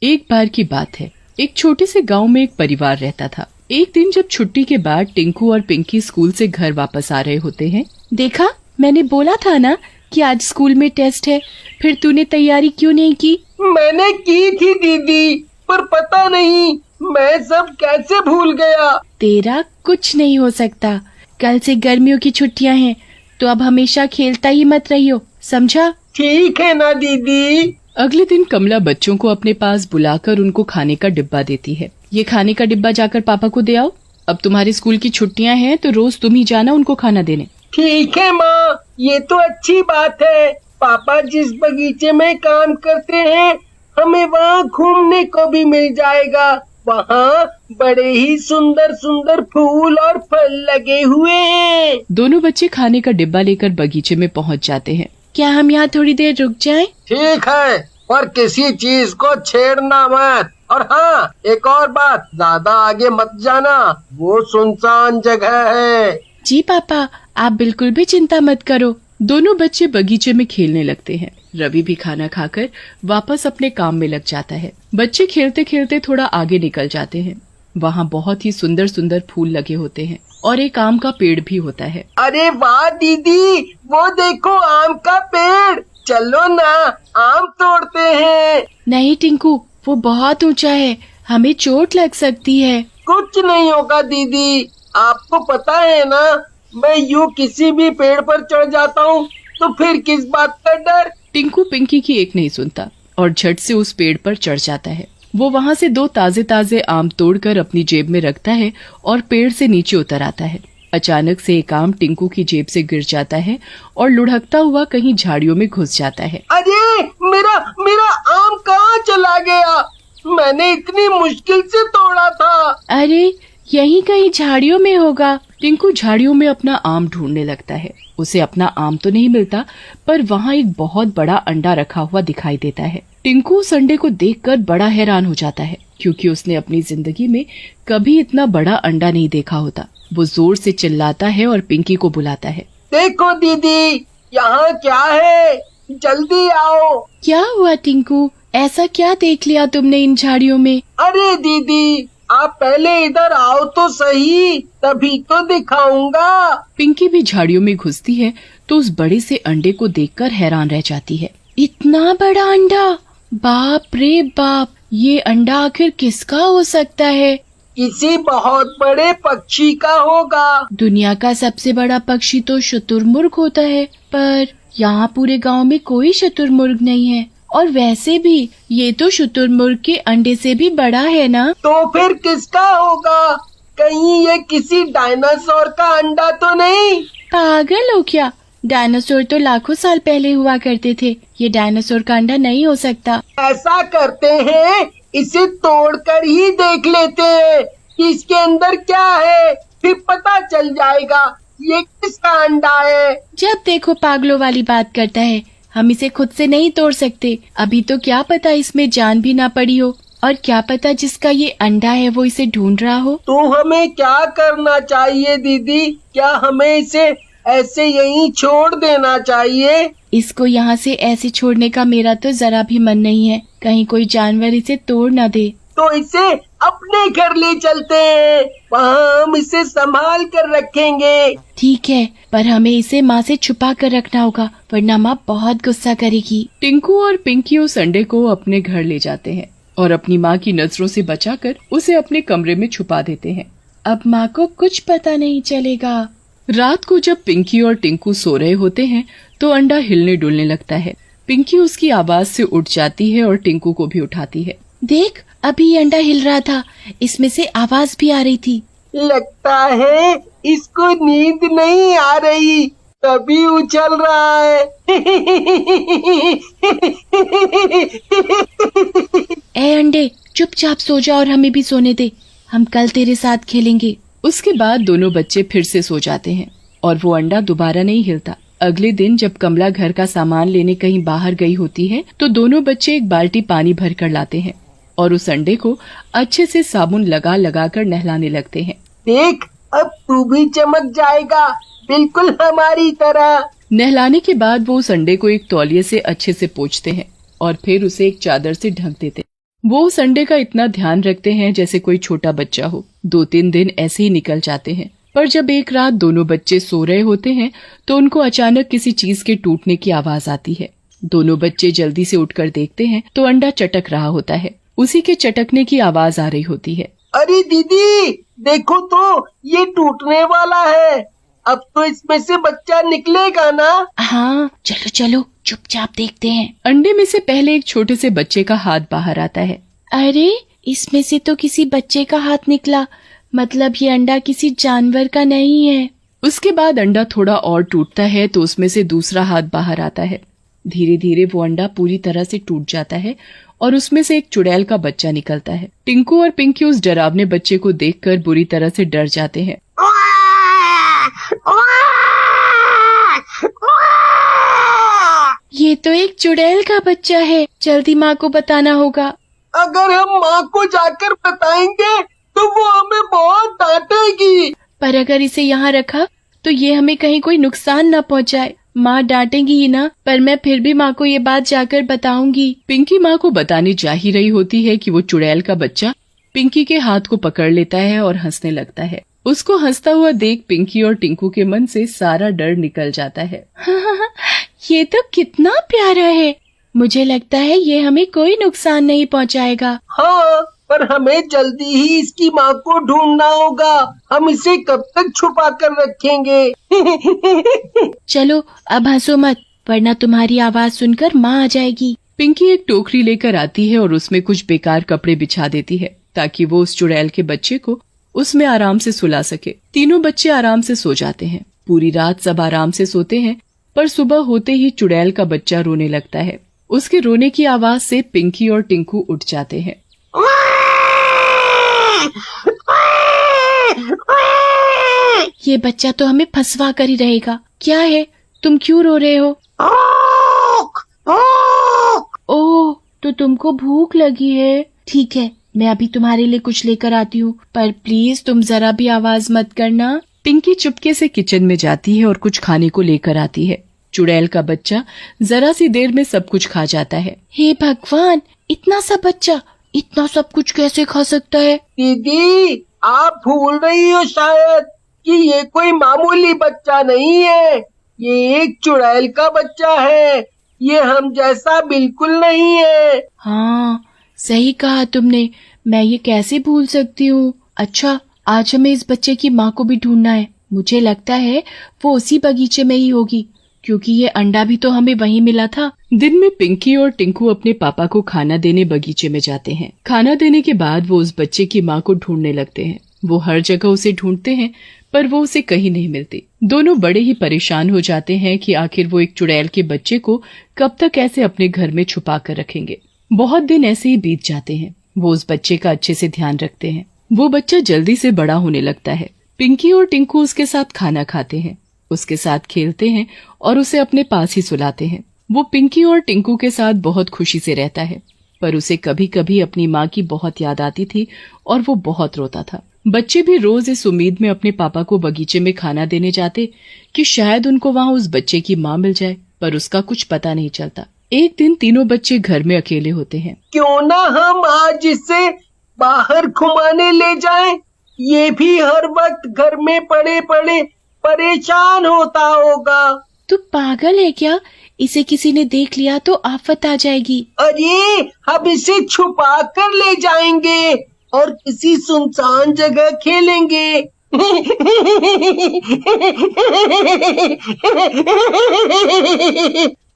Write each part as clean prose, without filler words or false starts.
एक बार की बात है, एक छोटे से गांव में एक परिवार रहता था। एक दिन जब छुट्टी के बाद टिंकू और पिंकी स्कूल से घर वापस आ रहे होते हैं। देखा, मैंने बोला था ना कि आज स्कूल में टेस्ट है, फिर तूने तैयारी क्यों नहीं की? मैंने की थी दीदी, पर पता नहीं मैं सब कैसे भूल गया। तेरा कुछ नहीं हो सकता। कल से गर्मियों की छुट्टियां हैं, तो अब हमेशा खेलता ही मत रहियो, समझा? ठीक है ना दीदी। अगले दिन कमला बच्चों को अपने पास बुलाकर उनको खाने का डिब्बा देती है। ये खाने का डिब्बा जाकर पापा को दे आओ। अब तुम्हारे स्कूल की छुट्टियां हैं, तो रोज तुम ही जाना उनको खाना देने। ठीक है माँ, ये तो अच्छी बात है। पापा जिस बगीचे में काम करते हैं, हमें वहाँ घूमने को भी मिल जाएगा। वहाँ बड़े ही सुंदर सुंदर फूल और फल लगे हुए हैं। दोनों बच्चे खाने का डिब्बा लेकर बगीचे में पहुँच जाते हैं। क्या हम यहाँ थोड़ी देर रुक जाएं? ठीक है, पर किसी चीज को छेड़ना मत। और हाँ, एक और बात, ज्यादा आगे मत जाना, वो सुनसान जगह है। जी पापा, आप बिल्कुल भी चिंता मत करो। दोनों बच्चे बगीचे में खेलने लगते हैं। रवि भी खाना खाकर वापस अपने काम में लग जाता है। बच्चे खेलते खेलते थोड़ा आगे निकल जाते हैं। वहाँ बहुत ही सुंदर सुंदर फूल लगे होते हैं और एक आम का पेड़ भी होता है। अरे वाह दीदी, वो देखो आम का पेड़। चलो ना, आम तोड़ते हैं। नहीं टिंकू, वो बहुत ऊंचा है, हमें चोट लग सकती है। कुछ नहीं होगा दीदी, आपको पता है ना, मैं यूँ किसी भी पेड़ पर चढ़ जाता हूँ, तो फिर किस बात का डर। टिंकू पिंकी की एक नहीं सुनता और झट से उस पेड़ पर चढ़ जाता है। वो वहाँ से 2 ताजे ताजे आम तोड़कर अपनी जेब में रखता है और पेड़ से नीचे उतर आता है। अचानक से एक आम टिंकू की जेब से गिर जाता है और लुढ़कता हुआ कहीं झाड़ियों में घुस जाता है। अरे मेरा मेरा आम कहाँ चला गया? मैंने इतनी मुश्किल से तोड़ा था। अरे यहीं कहीं झाड़ियों में होगा। टिंकू झाड़ियों में अपना आम ढूंढने लगता है। उसे अपना आम तो नहीं मिलता, पर वहाँ एक बहुत बड़ा अंडा रखा हुआ दिखाई देता है। टिंकू उस अंडे को देखकर बड़ा हैरान हो जाता है, क्योंकि उसने अपनी जिंदगी में कभी इतना बड़ा अंडा नहीं देखा होता। वो जोर से चिल्लाता है और पिंकी को बुलाता है। देखो दीदी, यहाँ क्या है, जल्दी आओ। क्या हुआ टिंकू, ऐसा क्या देख लिया तुमने इन झाड़ियों में? अरे दीदी, आप पहले इधर आओ तो सही, तभी तो दिखाऊंगा। पिंकी भी झाड़ियों में घुसती है तो उस बड़े से अंडे को देखकर हैरान रह जाती है। इतना बड़ा अंडा, बाप रे बाप, ये अंडा आखिर किसका हो सकता है? किसी बहुत बड़े पक्षी का होगा। दुनिया का सबसे बड़ा पक्षी तो शुतुरमुर्ग होता है, पर यहाँ पूरे गांव में कोई शुतुरमुर्ग नहीं है। और वैसे भी ये तो शुतुरमुर्ग के अंडे से भी बड़ा है ना? तो फिर किसका होगा? कहीं ये किसी डायनासोर का अंडा तो नहीं? पागल हो क्या? डायनासोर तो लाखों साल पहले हुआ करते थे। ये डायनासोर का अंडा नहीं हो सकता। ऐसा करते हैं, इसे तोड़कर ही देख लेते हैं कि इसके अंदर क्या है, फिर पता चल जाएगा ये किसका अंडा है। जब देखो पागलों वाली बात करता है। हम इसे खुद से नहीं तोड़ सकते। अभी तो क्या पता इसमें जान भी ना पड़ी हो, और क्या पता जिसका ये अंडा है वो इसे ढूंढ रहा हो। तो हमें क्या करना चाहिए दीदी? क्या हमें इसे ऐसे यहीं छोड़ देना चाहिए? इसको यहाँ से ऐसे छोड़ने का मेरा तो जरा भी मन नहीं है। कहीं कोई जानवर इसे तोड़ ना दे। तो इसे अपने घर ले चलते हैं, वहाँ हम इसे संभाल कर रखेंगे। ठीक है, पर हमें इसे माँ से छुपा कर रखना होगा, वरना माँ बहुत गुस्सा करेगी। टिंकू और पिंकी उस अंडे को अपने घर ले जाते हैं और अपनी माँ की नजरों से बचाकर उसे अपने कमरे में छुपा देते हैं। अब माँ को कुछ पता नहीं चलेगा। रात को जब पिंकी और टिंकू सो रहे होते हैं तो अंडा हिलने डुलने लगता है। पिंकी उसकी आवाज से उठ जाती है और टिंकू को भी उठाती है। देख, अभी ये अंडा हिल रहा था, इसमें से आवाज भी आ रही थी। लगता है इसको नींद नहीं आ रही, तभी उछल रहा है। ए अंडे, चुपचाप सो जा और हमें भी सोने दे। हम कल तेरे साथ खेलेंगे। उसके बाद दोनों बच्चे फिर से सो जाते हैं और वो अंडा दोबारा नहीं हिलता। अगले दिन जब कमला घर का सामान लेने कहीं बाहर गई होती है तो दोनों बच्चे एक बाल्टी पानी भर कर लाते हैं और उस अंडे को अच्छे से साबुन लगा लगा कर नहलाने लगते हैं। देख, अब तू भी चमक जाएगा, बिल्कुल हमारी तरह। नहलाने के बाद वो उस अंडे को एक तौलिए से अच्छे से पोंछते हैं और फिर उसे एक चादर से ढक देते हैं। वो उस अंडे का इतना ध्यान रखते हैं जैसे कोई छोटा बच्चा हो। 2-3 दिन ऐसे ही निकल जाते हैं। पर जब एक रात दोनों बच्चे सो रहे होते हैं तो उनको अचानक किसी चीज के टूटने की आवाज आती है। दोनों बच्चे जल्दी से उठकर देखते हैं तो अंडा चटक रहा होता है। उसी के चटकने की आवाज आ रही होती है। अरे दीदी, देखो तो ये टूटने वाला है। अब तो इसमें से बच्चा निकलेगा ना? हाँ, चलो चलो चुपचाप देखते हैं। अंडे में से पहले एक छोटे से बच्चे का हाथ बाहर आता है। अरे, इसमें से तो किसी बच्चे का हाथ निकला, मतलब ये अंडा किसी जानवर का नहीं है। उसके बाद अंडा थोड़ा और टूटता है तो उसमें से दूसरा हाथ बाहर आता है। धीरे धीरे वो अंडा पूरी तरह से टूट जाता है और उसमें से एक चुड़ैल का बच्चा निकलता है। टिंकू और पिंकी उस डरावने बच्चे को देखकर बुरी तरह से डर जाते हैं। ये तो एक चुड़ैल का बच्चा है, जल्दी माँ को बताना होगा। अगर हम माँ को जाकर बताएंगे तो वो हमें बहुत डांटेगी। पर अगर इसे यहाँ रखा तो ये हमें कहीं कोई नुकसान न पहुँचाए। माँ डांटेंगी ही ना, पर मैं फिर भी माँ को ये बात जाकर बताऊंगी। पिंकी माँ को बताने जा ही रही होती है कि वो चुड़ैल का बच्चा पिंकी के हाथ को पकड़ लेता है और हंसने लगता है। उसको हंसता हुआ देख पिंकी और टिंकू के मन से सारा डर निकल जाता है। ये तो कितना प्यारा है, मुझे लगता है ये हमें कोई नुकसान नहीं पहुँचाएगा। हाँ, पर हमें जल्दी ही इसकी माँ को ढूंढना होगा। हम इसे कब तक छुपा कर रखेंगे? चलो अब हंसो मत, वरना तुम्हारी आवाज सुनकर माँ आ जाएगी। पिंकी एक टोकरी लेकर आती है और उसमें कुछ बेकार कपड़े बिछा देती है ताकि वो उस चुड़ैल के बच्चे को उसमें आराम से सुला सके। तीनों बच्चे आराम से सो जाते हैं। पूरी रात सब आराम से सोते हैं, पर सुबह होते ही चुड़ैल का बच्चा रोने लगता है। उसके रोने की आवाज से पिंकी और टिंकू उठ जाते हैं। ये बच्चा तो हमें फंसवा कर ही रहेगा। क्या है, तुम क्यों रो रहे हो? ओह, तो तुमको भूख लगी है। ठीक है, मैं अभी तुम्हारे लिए कुछ लेकर आती हूँ, पर प्लीज तुम जरा भी आवाज मत करना। पिंकी चुपके से किचन में जाती है और कुछ खाने को लेकर आती है। चुड़ैल का बच्चा जरा सी देर में सब कुछ खा जाता है। हे भगवान, इतना सा बच्चा इतना सब कुछ कैसे खा सकता है? दीदी, आप भूल रही हो शायद कि ये कोई मामूली बच्चा नहीं है। ये एक चुड़ैल का बच्चा है। ये हम जैसा बिल्कुल नहीं है। हाँ, सही कहा तुमने, मैं ये कैसे भूल सकती हूँ। अच्छा, आज हमें इस बच्चे की माँ को भी ढूंढना है। मुझे लगता है वो उसी बगीचे में ही होगी, क्योंकि ये अंडा भी तो हमें वहीं मिला था। दिन में पिंकी और टिंकू अपने पापा को खाना देने बगीचे में जाते हैं। खाना देने के बाद वो उस बच्चे की माँ को ढूंढने लगते हैं। वो हर जगह उसे ढूंढते हैं, पर वो उसे कहीं नहीं मिलती। दोनों बड़े ही परेशान हो जाते हैं कि आखिर वो एक चुड़ैल के बच्चे को कब तक ऐसे अपने घर में छुपा कर रखेंगे। बहुत दिन ऐसे ही बीत जाते हैं। वो उस बच्चे का अच्छे से ध्यान रखते हैं। वो बच्चा जल्दी से बड़ा होने लगता है। पिंकी और टिंकू उसके साथ खाना खाते हैं, उसके साथ खेलते हैं और उसे अपने पास ही सुलाते हैं। वो पिंकी और टिंकू के साथ बहुत खुशी से रहता है, पर उसे कभी कभी अपनी माँ की बहुत याद आती थी और वो बहुत रोता था। बच्चे भी रोज इस उम्मीद में अपने पापा को बगीचे में खाना देने जाते कि शायद उनको वहाँ उस बच्चे की माँ मिल जाए, पर उसका कुछ पता नहीं चलता। एक दिन तीनों बच्चे घर में अकेले होते हैं। क्यों ना हम आज इसे बाहर घुमाने ले जाएं? ये भी हर वक्त घर में पड़े पड़े परेशान होता होगा। तू पागल है क्या? इसे किसी ने देख लिया तो आफत आ जाएगी। अरे, हम इसे छुपा कर ले जाएंगे और किसी सुनसान जगह खेलेंगे।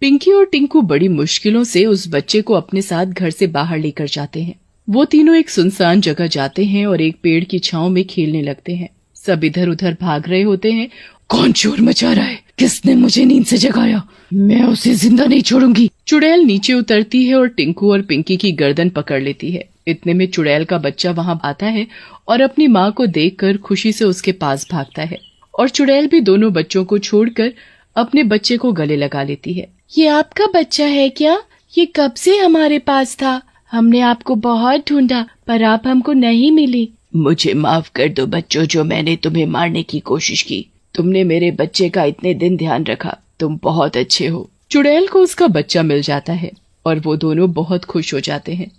पिंकी और टिंकू बड़ी मुश्किलों से उस बच्चे को अपने साथ घर से बाहर लेकर जाते हैं। वो तीनों एक सुनसान जगह जाते हैं और एक पेड़ की छांव में खेलने लगते हैं। सब इधर उधर भाग रहे होते हैं। कौन शोर मचा रहा है? किसने मुझे नींद से जगाया? मैं उसे जिंदा नहीं छोड़ूंगी। चुड़ैल नीचे उतरती है और टिंकू और पिंकी की गर्दन पकड़ लेती है। इतने में चुड़ैल का बच्चा वहाँ आता है और अपनी माँ को देखकर खुशी से उसके पास भागता है, और चुड़ैल भी दोनों बच्चों को छोड़कर अपने बच्चे को गले लगा लेती है। ये आपका बच्चा है क्या? ये कब से हमारे पास था? हमने आपको बहुत ढूंढा, पर आप हमको नहीं मिली। मुझे माफ कर दो बच्चों, जो मैंने तुम्हें मारने की कोशिश की। तुमने मेरे बच्चे का इतने दिन ध्यान रखा, तुम बहुत अच्छे हो। चुड़ैल को उसका बच्चा मिल जाता है और वो दोनों बहुत खुश हो जाते हैं।